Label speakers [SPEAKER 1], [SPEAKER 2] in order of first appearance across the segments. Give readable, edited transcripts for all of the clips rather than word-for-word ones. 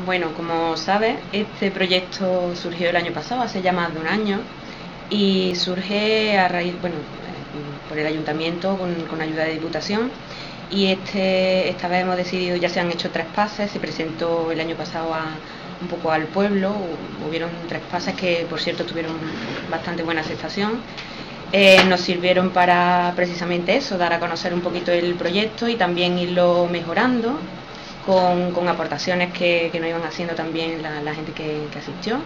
[SPEAKER 1] Bueno, como sabes, este proyecto surgió el año pasado, hace ya más de un año, y surge a raíz, bueno, por el ayuntamiento con ayuda de Diputación. Y esta vez hemos decidido, ya se han hecho tres pases, se presentó el año pasado un poco al pueblo, hubieron tres pases que por cierto tuvieron bastante buena aceptación. Nos sirvieron para precisamente eso, dar a conocer un poquito el proyecto y también irlo mejorando con aportaciones que nos iban haciendo también la gente que asistió.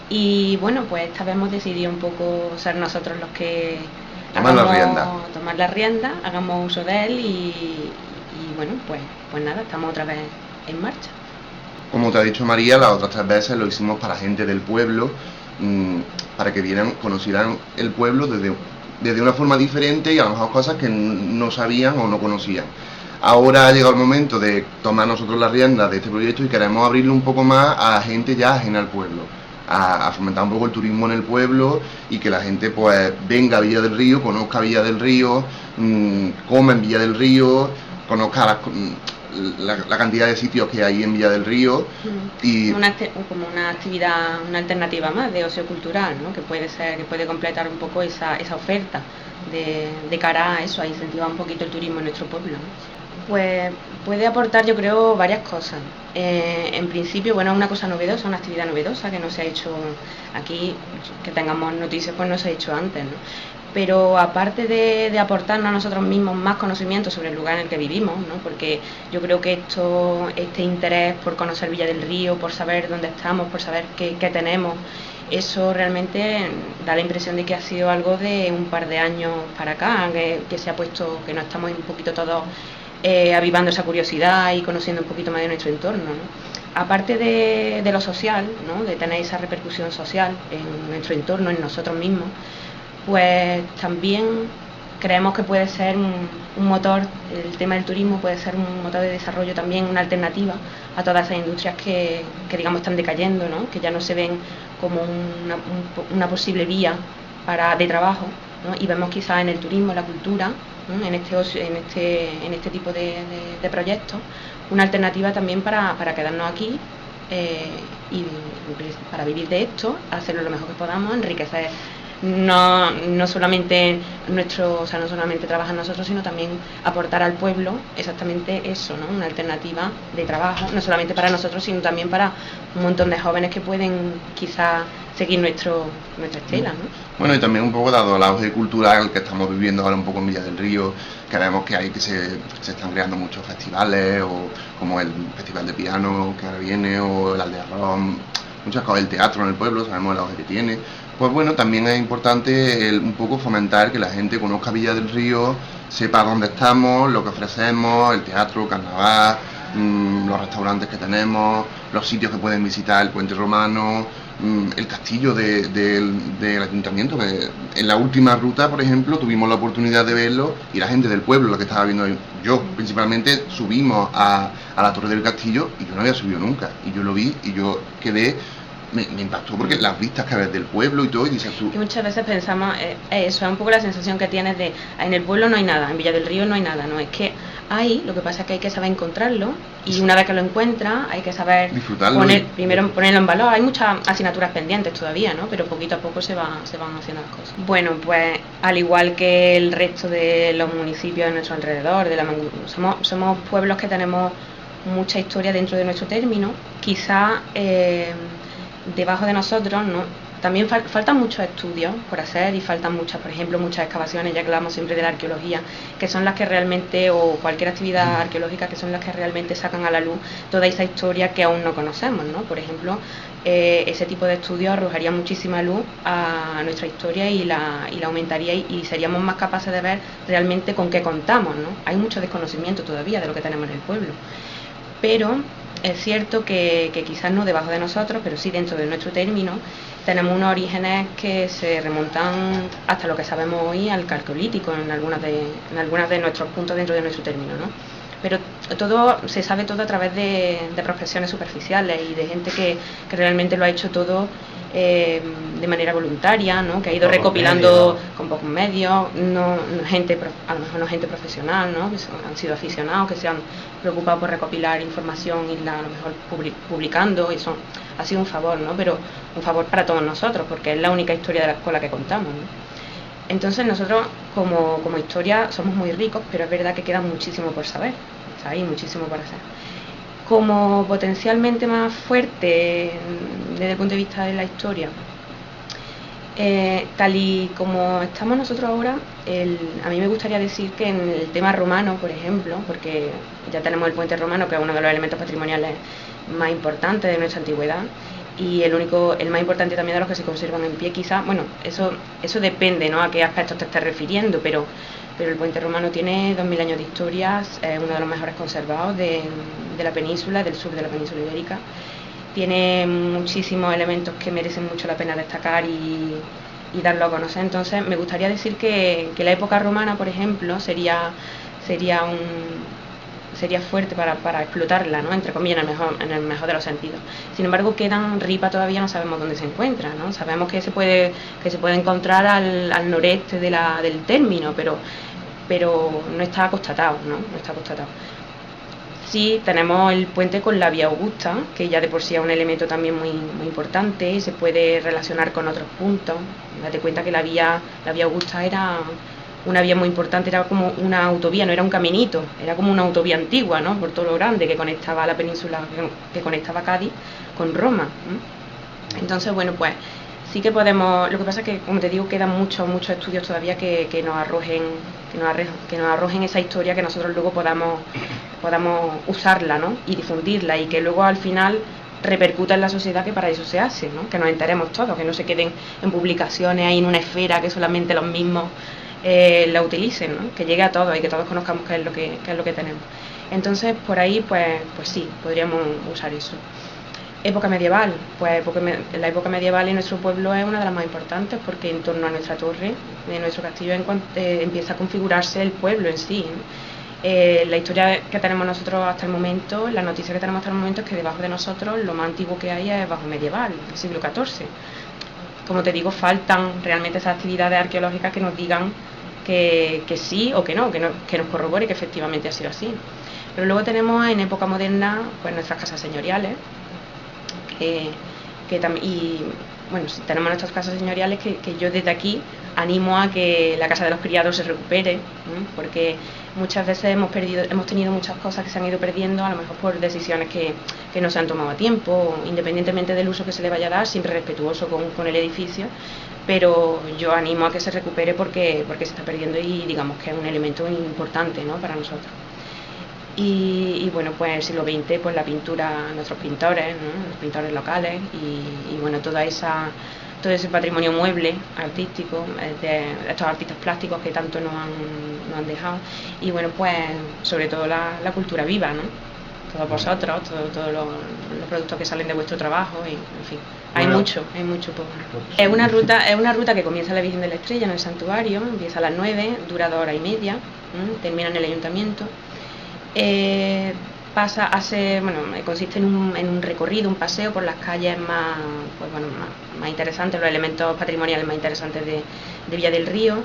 [SPEAKER 1] Y bueno, pues esta vez hemos decidido un poco ser nosotros los que
[SPEAKER 2] Tomar la rienda.
[SPEAKER 1] tomar la rienda, hagamos uso de él y bueno, pues nada, estamos otra vez en marcha.
[SPEAKER 2] Como te ha dicho María, las otras tres veces lo hicimos para gente del pueblo, para que vieran, conocieran el pueblo desde una forma diferente y a lo mejor cosas que no sabían o no conocían. Ahora ha llegado el momento de tomar nosotros la rienda de este proyecto y queremos abrirlo un poco más a gente ya ajena al pueblo, a fomentar un poco el turismo en el pueblo y que la gente pues venga a Villa del Río, conozca Villa del Río, coma en Villa del Río, conozca la cantidad de sitios que hay en Villa del Río y
[SPEAKER 1] Como una actividad, una alternativa más de ocio cultural, ¿no? Que puede ser, que puede completar un poco esa oferta de cara a eso, a incentivar un poquito el turismo en nuestro pueblo, ¿no? Pues puede aportar, yo creo, varias cosas. En principio, bueno, una cosa novedosa, una actividad novedosa que no se ha hecho aquí, que tengamos noticias, pues no se ha hecho antes, ¿no? Pero aparte de aportarnos a nosotros mismos más conocimiento sobre el lugar en el que vivimos, ¿no? Porque yo creo que este interés por conocer Villa del Río, por saber dónde estamos, por saber qué tenemos, eso realmente da la impresión de que ha sido algo de un par de años para acá, que se ha puesto, que nos estamos un poquito todos avivando esa curiosidad y conociendo un poquito más de nuestro entorno, ¿no? Aparte de lo social, ¿no? De tener esa repercusión social en nuestro entorno, en nosotros mismos, pues también creemos que puede ser un motor, el tema del turismo puede ser un motor de desarrollo también, una alternativa a todas esas industrias que digamos están decayendo, ¿no? Que ya no se ven como una posible vía de trabajo, ¿no? Y vemos quizás en el turismo, en la cultura, ¿no? En este tipo de proyectos, una alternativa también para quedarnos aquí y para vivir de esto, hacerlo lo mejor que podamos, enriquecer no solamente no solamente trabajar nosotros, sino también aportar al pueblo exactamente eso, ¿no? Una alternativa de trabajo, no solamente para nosotros, sino también para un montón de jóvenes que pueden quizás seguir nuestra estela, ¿no?
[SPEAKER 2] bueno, y también un poco dado el auge cultural que estamos viviendo ahora un poco en Villa del Río, que vemos que hay que se están creando muchos festivales, o como el Festival de Piano que ahora viene, o el Aldea Rock, muchas cosas, el teatro en el pueblo, sabemos el auge que tiene. Pues bueno, también es importante un poco fomentar que la gente conozca Villa del Río, sepa dónde estamos, lo que ofrecemos, el teatro, carnaval, los restaurantes que tenemos, los sitios que pueden visitar, el puente romano, el castillo del ayuntamiento, que en la última ruta, por ejemplo, tuvimos la oportunidad de verlo y la gente del pueblo, la que estaba viendo yo principalmente, subimos a la torre del castillo y yo no había subido nunca, y yo lo vi y yo quedé, me impactó porque las vistas que ves del pueblo y todo, y dices tú,
[SPEAKER 1] Que muchas veces pensamos, eso es un poco la sensación que tienes de, en el pueblo no hay nada, en Villa del Río no hay nada, no, es que hay, lo que pasa es que hay que saber encontrarlo y una vez que lo encuentras hay que saber
[SPEAKER 2] disfrutarlo y
[SPEAKER 1] primero ponerlo en valor. Hay muchas asignaturas pendientes todavía, ¿no? Pero poquito a poco se van haciendo las cosas. Bueno, pues al igual que el resto de los municipios de nuestro alrededor, somos pueblos que tenemos mucha historia dentro de nuestro término, quizá debajo de nosotros, ¿no? También faltan muchos estudios por hacer y faltan muchas, por ejemplo, muchas excavaciones, ya que hablamos siempre de la arqueología, que son las que realmente, o cualquier actividad arqueológica, que son las que realmente sacan a la luz toda esa historia que aún no conocemos, ¿no? Por ejemplo, ese tipo de estudios arrojaría muchísima luz a nuestra historia y la aumentaría y seríamos más capaces de ver realmente con qué contamos, ¿no? Hay mucho desconocimiento todavía de lo que tenemos en el pueblo, pero es cierto que quizás no debajo de nosotros, pero sí dentro de nuestro término, tenemos unos orígenes que se remontan hasta lo que sabemos hoy al Calcolítico en algunas de nuestros puntos dentro de nuestro término, ¿no? Pero se sabe todo a través de profesiones superficiales y de gente que realmente lo ha hecho todo de manera voluntaria, ¿no? Que ha ido recopilando con pocos medios, a lo mejor no gente profesional, ¿no? Que han sido aficionados, que se han preocupado por recopilar información y a lo mejor publicando, y eso ha sido un favor, ¿no? Pero un favor para todos nosotros, porque es la única historia con la que contamos, ¿no? Entonces nosotros como historia somos muy ricos, pero es verdad que queda muchísimo por saber, ¿sabes? Y muchísimo por hacer. Como potencialmente más fuerte desde el punto de vista de la historia, tal y como estamos nosotros ahora, a mí me gustaría decir que en el tema romano, por ejemplo, porque ya tenemos el puente romano, que es uno de los elementos patrimoniales más importantes de nuestra antigüedad, y el más importante también de los que se conservan en pie, quizás, bueno, eso depende, ¿no?, a qué aspectos te estés refiriendo, pero el puente romano tiene 2000 años de historia, es uno de los mejores conservados de la península, del sur de la península ibérica. Tiene muchísimos elementos que merecen mucho la pena destacar y darlo a conocer. Entonces me gustaría decir que la época romana, por ejemplo, sería fuerte para explotarla, ¿no?, entre comillas, en el mejor de los sentidos. Sin embargo, Ripa todavía no sabemos dónde se encuentra, ¿no? Sabemos que se puede encontrar al noreste del término, pero no está constatado, ¿no? No está constatado. Sí, tenemos el puente con la vía Augusta, que ya de por sí es un elemento también muy, muy importante y se puede relacionar con otros puntos. Date cuenta que la vía Augusta era una vía muy importante, era como una autovía, no era un caminito, era como una autovía antigua, ¿no?, por todo lo grande, que conectaba la península, que conectaba Cádiz con Roma. Entonces, bueno, pues sí que podemos, lo que pasa es que, como te digo, quedan muchos estudios todavía que nos arrojen esa historia, que nosotros luego podamos usarla, ¿no?, y difundirla, y que luego al final repercuta en la sociedad, que para eso se hace, ¿no?, que nos enteremos todos, que no se queden en publicaciones ahí en una esfera que solamente los mismos la utilicen, ¿no?, que llegue a todos y que todos conozcamos qué es lo que tenemos. Entonces, por ahí, pues sí, podríamos usar eso. Época medieval, pues la época medieval en nuestro pueblo es una de las más importantes, porque en torno a nuestra torre, de nuestro castillo, empieza a configurarse el pueblo en sí, ¿no? La historia que tenemos nosotros hasta el momento, la noticia que tenemos hasta el momento, es que debajo de nosotros lo más antiguo que hay es bajo medieval, del siglo XIV. Como te digo, faltan realmente esas actividades arqueológicas que nos digan que sí o que no, que nos corrobore que efectivamente ha sido así. Pero luego tenemos en época moderna pues nuestras casas señoriales, y bueno, tenemos nuestras casas señoriales que yo desde aquí animo a que la casa de los criados se recupere, ¿no?, porque muchas veces hemos tenido muchas cosas que se han ido perdiendo, a lo mejor por decisiones que no se han tomado a tiempo, independientemente del uso que se le vaya a dar, siempre respetuoso con el edificio, pero yo animo a que se recupere porque se está perdiendo, y digamos que es un elemento importante, ¿no?, para nosotros. Y bueno, pues en el siglo XX, pues la pintura, nuestros pintores, ¿no?, los pintores locales, y bueno, todo ese patrimonio mueble artístico de estos artistas plásticos que tanto nos han dejado, y bueno, pues sobre todo la cultura viva, ¿no?, todos vosotros, todos los productos que salen de vuestro trabajo, y en fin, hay mucho Es una ruta que comienza en la Virgen de la Estrella, en el santuario, empieza a las 9, dura 2 horas y media, termina en el ayuntamiento. Consiste en un recorrido, un paseo por las calles más interesantes, los elementos patrimoniales más interesantes de Villa del Río.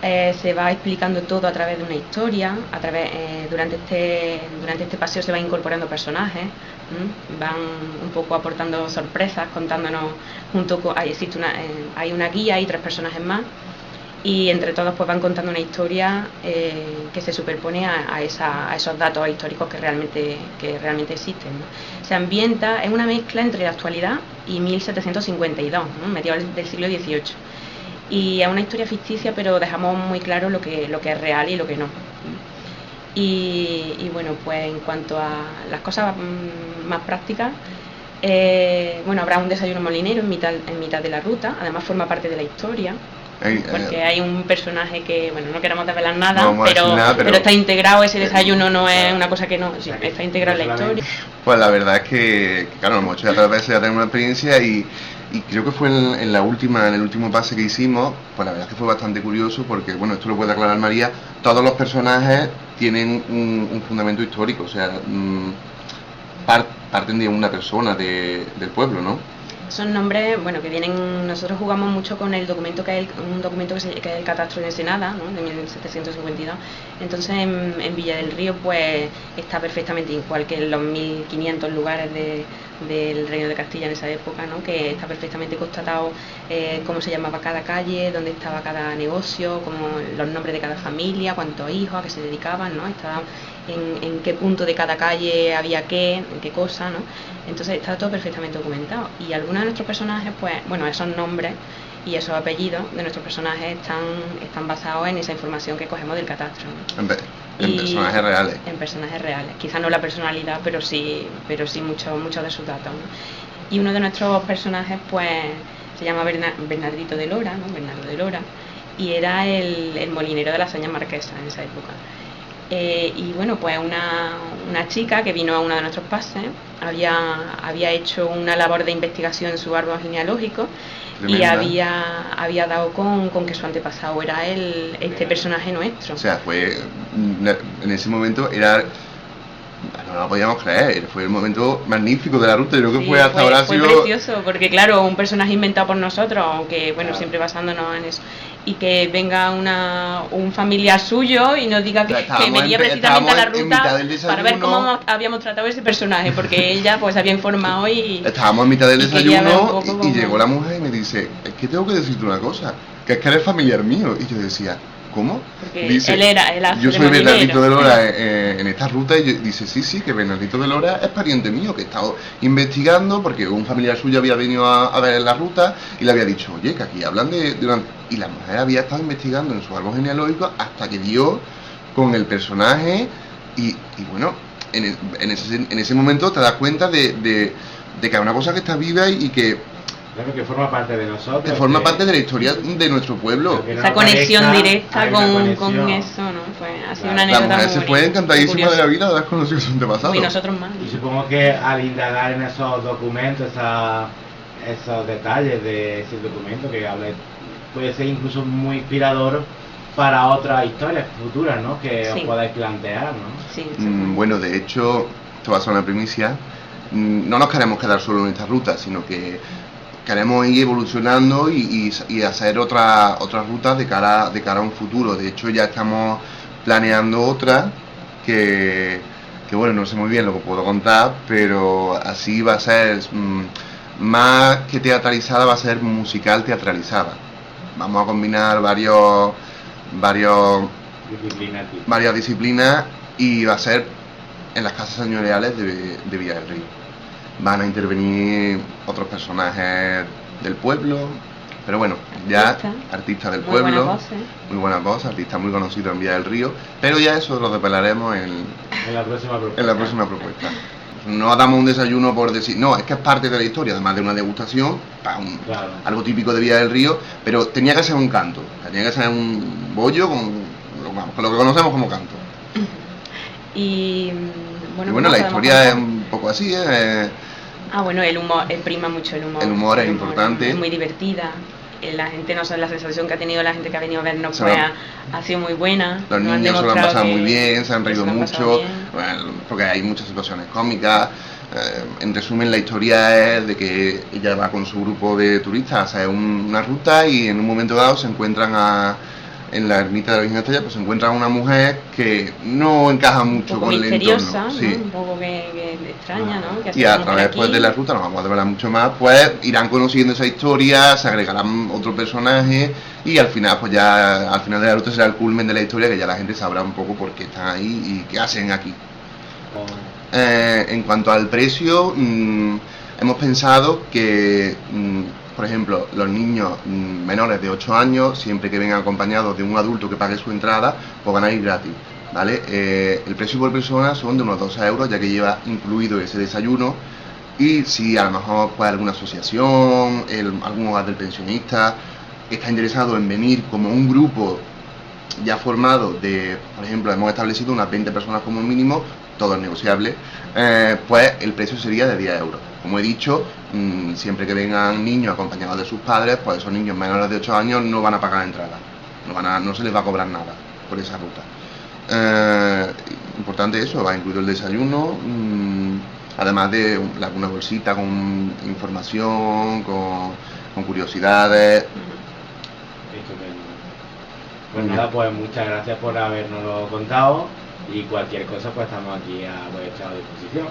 [SPEAKER 1] Se va explicando todo a través de una historia, durante este paseo se van incorporando personajes, van un poco aportando sorpresas, contándonos hay una guía y 3 personajes más, y entre todos pues van contando una historia que se superpone a esos datos históricos que realmente existen, ¿no? Se ambienta, es una mezcla entre la actualidad y 1752, ¿no?, mediados del siglo XVIII, y es una historia ficticia, pero dejamos muy claro lo que es real y lo que no. Y bueno, pues en cuanto a las cosas más prácticas, habrá un desayuno molinero en mitad de la ruta, además forma parte de la historia, porque hay un personaje que, bueno, no queremos desvelar nada, pero está integrado, ese desayuno no es una cosa que no, sí, está integrado en la historia.
[SPEAKER 2] Pues la verdad es que claro, hemos hecho ya 3 veces, ya tenemos una experiencia, y creo que fue en el último pase que hicimos, pues la verdad es que fue bastante curioso, porque bueno, esto lo puede aclarar María, todos los personajes tienen un fundamento histórico, o sea, parten de una persona del pueblo, ¿no?
[SPEAKER 1] Son nombres, bueno, que vienen, nosotros jugamos mucho con el documento que es un documento que es el Catastro de Ensenada, ¿no? De 1752. Entonces en Villa del Río pues está perfectamente, igual que en los 1500 lugares del Reino de Castilla en esa época, ¿no? Que está perfectamente constatado cómo se llamaba cada calle, dónde estaba cada negocio, como los nombres de cada familia, cuántos hijos, a qué se dedicaban, ¿no? Estaba en qué punto de cada calle había qué cosa, ¿no? Entonces está todo perfectamente documentado. Y algunos de nuestros personajes, pues, bueno, esos nombres y esos apellidos de nuestros personajes están basados en esa información que cogemos del catastro, ¿no?
[SPEAKER 2] En personajes reales.
[SPEAKER 1] En personajes reales. Quizás no la personalidad, pero sí muchos de sus datos, ¿no? Y uno de nuestros personajes, pues, se llama Bernardito de Lora, ¿no? Bernardo de Lora, y era el molinero de la Hazaña Marquesa en esa época. Y bueno, pues una chica que vino a uno de nuestros pases había hecho una labor de investigación en su árbol genealógico. Tremenda. Y había dado con que su antepasado era este personaje nuestro.
[SPEAKER 2] O sea, en ese momento no lo podíamos creer, fue el momento magnífico de la ruta, yo creo que fue hasta ahora
[SPEAKER 1] fue precioso, porque claro, un personaje inventado por nosotros, aunque bueno, siempre basándonos en eso, y que venga un familiar suyo y nos diga que venía precisamente a la ruta para ver cómo habíamos tratado ese personaje, porque ella pues había informado y...
[SPEAKER 2] Estábamos en mitad del desayuno y llegó la mujer y me dice, es que tengo que decirte una cosa, que es que eres familiar mío, y yo decía... ¿Cómo?
[SPEAKER 1] Porque dice,
[SPEAKER 2] yo soy Bernardito de Lora en esta ruta y dice, sí, que Bernardito de Lora es pariente mío, que he estado investigando porque un familiar suyo había venido a ver la ruta y le había dicho, oye, que aquí hablan de una... Y la mujer había estado investigando en su árbol genealógico hasta que dio con el personaje y bueno, en ese momento te das cuenta de que es una cosa que está viva y que...
[SPEAKER 3] Claro, que forma parte de nosotros.
[SPEAKER 2] Que forma parte de la historia de nuestro pueblo.
[SPEAKER 1] Esa conexión directa con eso, ¿no? Ha sido una anécdota.
[SPEAKER 2] La mujer se fue encantadísima de la vida de haber conocido su antepasado.
[SPEAKER 1] Y nosotros más.
[SPEAKER 3] Y supongo que al indagar en esos documentos, esos detalles de ese documento que puede ser incluso muy inspirador para otras historias futuras, ¿no? Que os podáis plantear, ¿no?
[SPEAKER 1] Sí.
[SPEAKER 2] Bueno, de hecho, esto va a ser una primicia. No nos queremos quedar solo en esta ruta, sino que queremos ir evolucionando y hacer otras rutas de cara a un futuro. De hecho, ya estamos planeando otra que bueno, no sé muy bien lo que puedo contar, pero así va a ser más que teatralizada, va a ser musical teatralizada. Vamos a combinar varias disciplinas y va a ser en las casas señoriales de Villa del Río. Van a intervenir otros personajes del pueblo, pero bueno, ya artistas del pueblo, muy buenas voces, artistas muy conocidos en Villa del Río, pero ya eso lo develaremos en la próxima propuesta. No damos un desayuno por decir, no, es que es parte de la historia, además de una degustación, algo típico de Villa del Río, pero tenía que ser un canto, tenía que ser un bollo con lo que conocemos como canto.
[SPEAKER 1] Y
[SPEAKER 2] bueno, la historia es un poco así,
[SPEAKER 1] bueno, el humor, prima mucho el humor.
[SPEAKER 2] El humor es importante.
[SPEAKER 1] Es muy divertida. La gente, no sé, la sensación que ha tenido la gente que ha venido a vernos ha sido muy buena.
[SPEAKER 2] Los niños se lo han pasado muy bien, se han reído mucho, bueno, porque hay muchas situaciones cómicas. En resumen, la historia es de que ella va con su grupo de turistas a hacer una ruta y en un momento dado se encuentran en la ermita de la Virgen Estrella, pues se encuentra una mujer que no encaja mucho con el entorno.
[SPEAKER 1] ¿no? Sí. Un poco que extraña, ¿no?
[SPEAKER 2] Y a través pues, de la ruta, nos vamos a desvelar mucho más, pues irán conociendo esa historia, se agregarán otro personaje y al final, pues ya al final de la ruta será el culmen de la historia, que ya la gente sabrá un poco por qué están ahí y qué hacen aquí. En cuanto al precio, hemos pensado que... por ejemplo, los niños menores de 8 años, siempre que vengan acompañados de un adulto que pague su entrada, pues van a ir gratis, ¿vale? El precio por persona son de unos 12 euros, ya que lleva incluido ese desayuno. Y si a lo mejor pues, alguna asociación, algún hogar del pensionista, está interesado en venir como un grupo ya formado de, por ejemplo, hemos establecido unas 20 personas como mínimo, todo es negociable, pues el precio sería de 10 euros. Como he dicho, siempre que vengan niños acompañados de sus padres, pues esos niños menores de 8 años no van a pagar entrada, no se les va a cobrar nada por esa ruta. Importante eso, va incluido el desayuno, además de una bolsita con información, con curiosidades.
[SPEAKER 3] Estupendo. Pues nada, pues muchas gracias por habernoslo contado y cualquier cosa pues estamos aquí a vuestra disposición.